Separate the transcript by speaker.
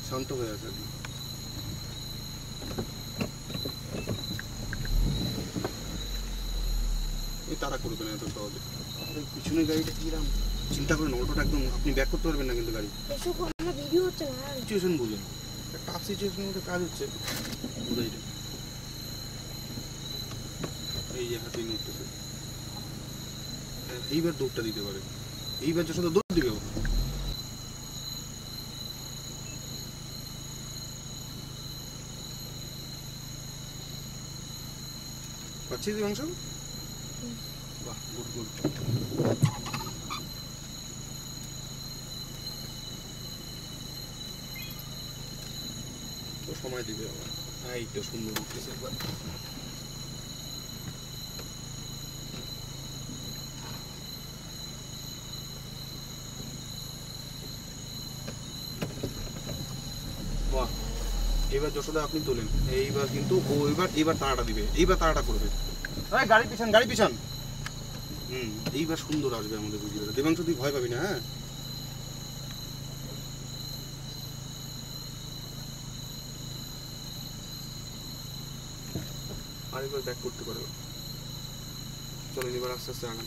Speaker 1: শান্ত হয়ে আছে। এই তারা করবে না এত সহজে। পিছনে গাড়িটা কিরাম চিন্তা করেন, অটোটা একদম আপনি ব্যাক করতে পারবেন না কিন্তু গাড়ি।
Speaker 2: ভিডিও হচ্ছে না,
Speaker 1: সিচুয়েশন বুঝুন, টাফ সিচুয়েশনের মধ্যে কাজ হচ্ছে বুঝাইটা। এই যে হাতে নড়তেছে, এইবার দৌড়টা দিতে পারে, এইবার যশোদা দৌড় দিবে। পাচ্ছিস মাংস? বাহ, গুড গুড। তো সময় দিবে আবার। হ্যাঁ, এইটা সুন্দর উঠতেছে একবার। বাহ, এবার যশোদা আপনি তোলেন। এইবার কিন্তু ও এবার তাড়াটা দিবে, এইবার তাড়াটা করবে। গাড়ি পিছান, গাড়ি পিছান। এইবার সুন্দর আসবে আমাদের বুঝিয়ে। দেবাংশ তুই ভয় পাবি না, হ্যাঁ? আরেকবার ব্যাক করতে পারবে। চলেন এবার আস্তে আস্তে আগান।